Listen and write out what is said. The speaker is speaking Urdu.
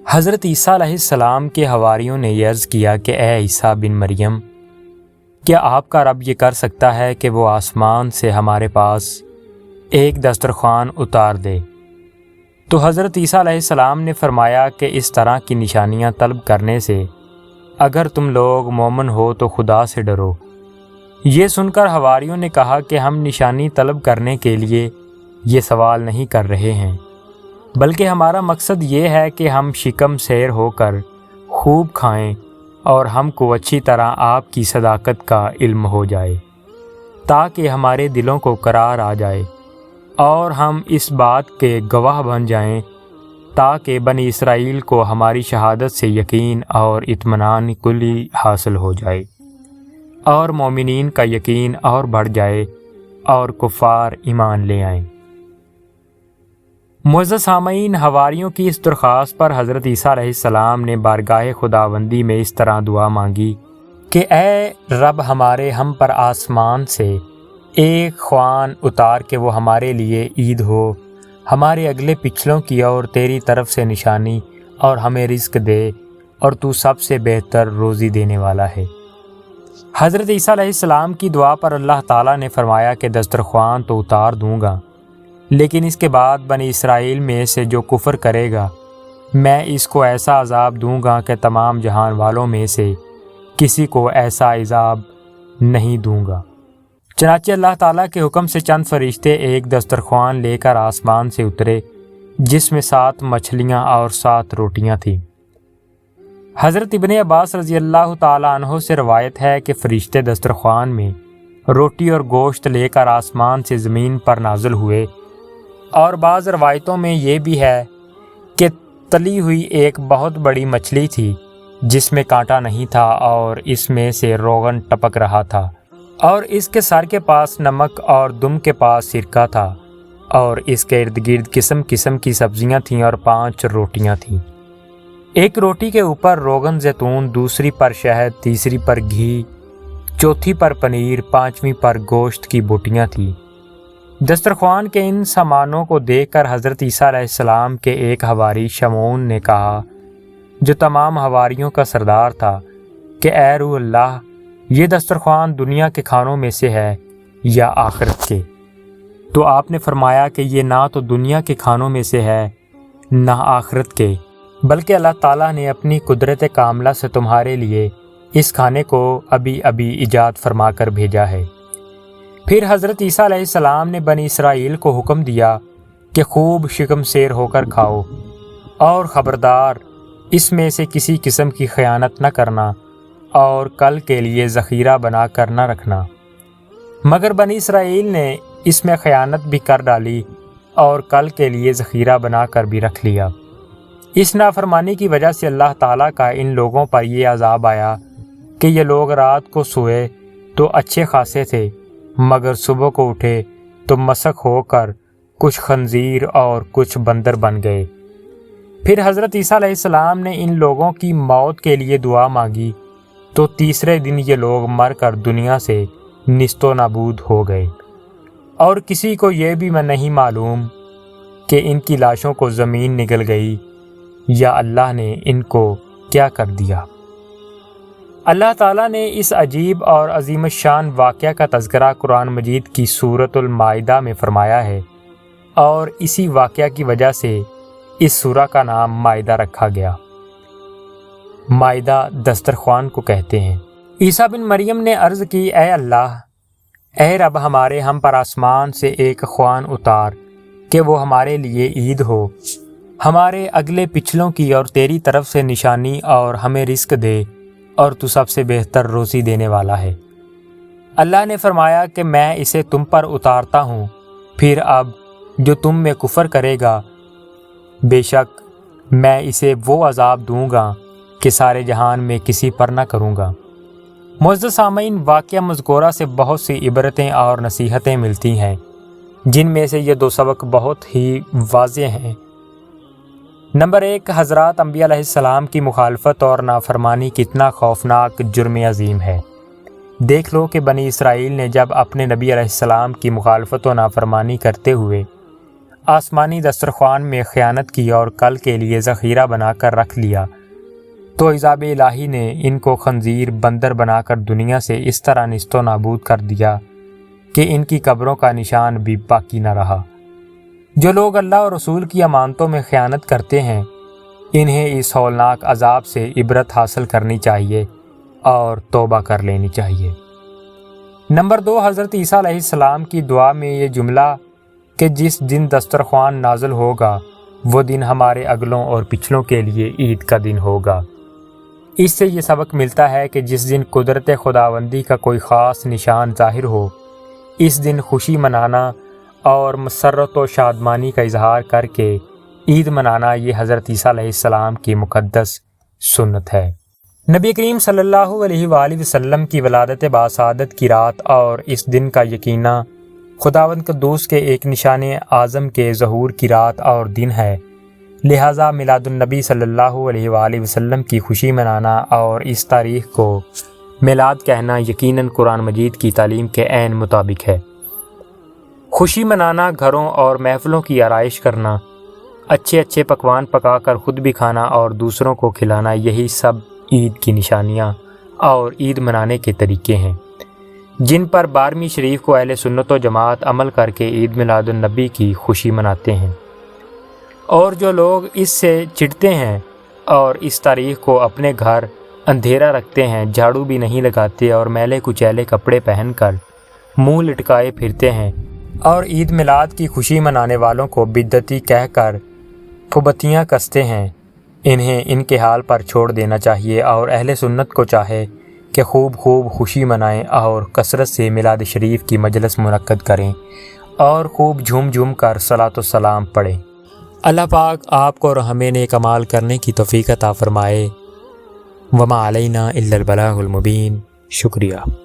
حضرت عیسیٰ علیہ السلام کے حواریوں نے یہ عرض کیا کہ اے عیسیٰ بن مریم، کیا آپ کا رب یہ کر سکتا ہے کہ وہ آسمان سے ہمارے پاس ایک دسترخوان اتار دے؟ تو حضرت عیسیٰ علیہ السلام نے فرمایا کہ اس طرح کی نشانیاں طلب کرنے سے اگر تم لوگ مومن ہو تو خدا سے ڈرو۔ یہ سن کر حواریوں نے کہا کہ ہم نشانی طلب کرنے کے لیے یہ سوال نہیں کر رہے ہیں، بلکہ ہمارا مقصد یہ ہے کہ ہم شکم سیر ہو کر خوب کھائیں اور ہم کو اچھی طرح آپ کی صداقت کا علم ہو جائے، تاکہ ہمارے دلوں کو قرار آ جائے اور ہم اس بات کے گواہ بن جائیں، تاکہ بنی اسرائیل کو ہماری شہادت سے یقین اور اطمینان کلی حاصل ہو جائے اور مومنین کا یقین اور بڑھ جائے اور کفار ایمان لے آئیں۔ معزز سامعین، حواریوں کی اس درخواست پر حضرت عیسیٰ علیہ السلام نے بارگاہ خداوندی میں اس طرح دعا مانگی کہ اے رب، ہمارے ہم پر آسمان سے ایک خوان اتار کے وہ ہمارے لیے عید ہو، ہمارے اگلے پچھلوں کی اور تیری طرف سے نشانی، اور ہمیں رزق دے، اور تو سب سے بہتر روزی دینے والا ہے۔ حضرت عیسیٰ علیہ السلام کی دعا پر اللہ تعالیٰ نے فرمایا کہ دسترخوان تو اتار دوں گا، لیکن اس کے بعد بنی اسرائیل میں سے جو کفر کرے گا میں اس کو ایسا عذاب دوں گا کہ تمام جہان والوں میں سے کسی کو ایسا عذاب نہیں دوں گا۔ چنانچہ اللہ تعالیٰ کے حکم سے چند فرشتے ایک دسترخوان لے کر آسمان سے اترے، جس میں 7 مچھلیاں اور 7 روٹیاں تھیں۔ حضرت ابن عباس رضی اللہ تعالیٰ عنہ سے روایت ہے کہ فرشتے دسترخوان میں روٹی اور گوشت لے کر آسمان سے زمین پر نازل ہوئے، اور بعض روایتوں میں یہ بھی ہے کہ تلی ہوئی ایک بہت بڑی مچھلی تھی جس میں کانٹا نہیں تھا اور اس میں سے روغن ٹپک رہا تھا، اور اس کے سر کے پاس نمک اور دم کے پاس سرکہ تھا، اور اس کے ارد گرد قسم قسم کی سبزیاں تھیں اور 5 روٹیاں تھیں۔ ایک روٹی کے اوپر روغن زیتون، دوسری پر شہد، تیسری پر گھی، چوتھی پر پنیر، 5ویں پر گوشت کی بوٹیاں تھیں۔ دسترخوان کے ان سامانوں کو دیکھ کر حضرت عیسیٰ علیہ السلام کے ایک حواری شمعون نے کہا، جو تمام حواریوں کا سردار تھا، کہ اے روح اللہ، یہ دسترخوان دنیا کے کھانوں میں سے ہے یا آخرت کے؟ تو آپ نے فرمایا کہ یہ نہ تو دنیا کے کھانوں میں سے ہے نہ آخرت کے، بلکہ اللہ تعالیٰ نے اپنی قدرت کاملہ سے تمہارے لیے اس کھانے کو ابھی ابھی ایجاد فرما کر بھیجا ہے۔ پھر حضرت عیسیٰ علیہ السلام نے بنی اسرائیل کو حکم دیا کہ خوب شکم سیر ہو کر کھاؤ، اور خبردار اس میں سے کسی قسم کی خیانت نہ کرنا، اور کل کے لیے ذخیرہ بنا کر نہ رکھنا۔ مگر بنی اسرائیل نے اس میں خیانت بھی کر ڈالی اور کل کے لیے ذخیرہ بنا کر بھی رکھ لیا۔ اس نافرمانی کی وجہ سے اللہ تعالیٰ کا ان لوگوں پر یہ عذاب آیا کہ یہ لوگ رات کو سوئے تو اچھے خاصے تھے، مگر صبح کو اٹھے تو مسخ ہو کر کچھ خنزیر اور کچھ بندر بن گئے۔ پھر حضرت عیسیٰ علیہ السلام نے ان لوگوں کی موت کے لیے دعا مانگی تو تیسرے دن یہ لوگ مر کر دنیا سے نیست و نابود ہو گئے، اور کسی کو یہ بھی نہیں معلوم کہ ان کی لاشوں کو زمین نگل گئی یا اللہ نے ان کو کیا کر دیا۔ اللہ تعالیٰ نے اس عجیب اور عظیم الشان واقعہ کا تذکرہ قرآن مجید کی سورۃ المائدہ میں فرمایا ہے، اور اسی واقعہ کی وجہ سے اس سورہ کا نام مائدہ رکھا گیا۔ مائدہ دسترخوان کو کہتے ہیں۔ عیسیٰ بن مریم نے عرض کی، اے اللہ، اے رب، ہمارے ہم پر آسمان سے ایک خوان اتار کہ وہ ہمارے لیے عید ہو، ہمارے اگلے پچھلوں کی اور تیری طرف سے نشانی، اور ہمیں رزق دے، اور تو سب سے بہتر روزی دینے والا ہے۔ اللہ نے فرمایا کہ میں اسے تم پر اتارتا ہوں، پھر اب جو تم میں کفر کرے گا بے شک میں اسے وہ عذاب دوں گا کہ سارے جہان میں کسی پر نہ کروں گا۔ معزز سامعین، واقعہ مذکورہ سے بہت سی عبرتیں اور نصیحتیں ملتی ہیں، جن میں سے یہ 2 سبق بہت ہی واضح ہیں۔ نمبر 1، حضرات انبیاء علیہ السلام کی مخالفت اور نافرمانی کتنا خوفناک جرم عظیم ہے۔ دیکھ لو کہ بنی اسرائیل نے جب اپنے نبی علیہ السلام کی مخالفت و نافرمانی کرتے ہوئے آسمانی دسترخوان میں خیانت کی اور کل کے لیے ذخیرہ بنا کر رکھ لیا، تو عذاب الہی نے ان کو خنزیر بندر بنا کر دنیا سے اس طرح نیست و نابود کر دیا کہ ان کی قبروں کا نشان بھی باقی نہ رہا۔ جو لوگ اللہ اور رسول کی امانتوں میں خیانت کرتے ہیں، انہیں اس ہولناک عذاب سے عبرت حاصل کرنی چاہیے اور توبہ کر لینی چاہیے۔ نمبر 2، حضرت عیسیٰ علیہ السلام کی دعا میں یہ جملہ کہ جس دن دسترخوان نازل ہوگا وہ دن ہمارے اگلوں اور پچھلوں کے لیے عید کا دن ہوگا۔ اس سے یہ سبق ملتا ہے کہ جس دن قدرت خداوندی کا کوئی خاص نشان ظاہر ہو، اس دن خوشی منانا اور مسرت و شادمانی کا اظہار کر کے عید منانا یہ حضرت عیسیٰ علیہ السلام کی مقدس سنت ہے۔ نبی کریم صلی اللہ علیہ وآلہ وسلم کی ولادت باسعادت کی رات اور اس دن کا یقینہ خداوند قدوس کے ایک نشان اعظم کے ظہور کی رات اور دن ہے، لہٰذا میلاد النبی صلی اللہ علیہ وآلہ وسلم کی خوشی منانا اور اس تاریخ کو میلاد کہنا یقیناً قرآن مجید کی تعلیم کے عین مطابق ہے۔ خوشی منانا، گھروں اور محفلوں کی آرائش کرنا، اچھے اچھے پکوان پکا کر خود بھی کھانا اور دوسروں کو کھلانا، یہی سب عید کی نشانیاں اور عید منانے کے طریقے ہیں جن پر 12ویں شریف کو اہل سنت و جماعت عمل کر کے عید میلاد النبی کی خوشی مناتے ہیں۔ اور جو لوگ اس سے چڑھتے ہیں اور اس تاریخ کو اپنے گھر اندھیرا رکھتے ہیں، جھاڑو بھی نہیں لگاتے اور میلے کچیلے کپڑے پہن کر منہ لٹکائے پھرتے ہیں اور عید میلاد کی خوشی منانے والوں کو بدعتی کہہ کر پھبتیاں کستے ہیں، انہیں ان کے حال پر چھوڑ دینا چاہیے اور اہل سنت کو چاہے کہ خوب خوشی منائیں اور کثرت سے میلاد شریف کی مجلس منعقد کریں اور خوب جھوم جھوم کر صلاۃ و سلام پڑھیں۔ اللہ پاک آپ کو اور ہمیں نیک اعمال کرنے کی توفیق عطا فرمائے۔ وما علینا الا البلاغ المبین۔ شکریہ۔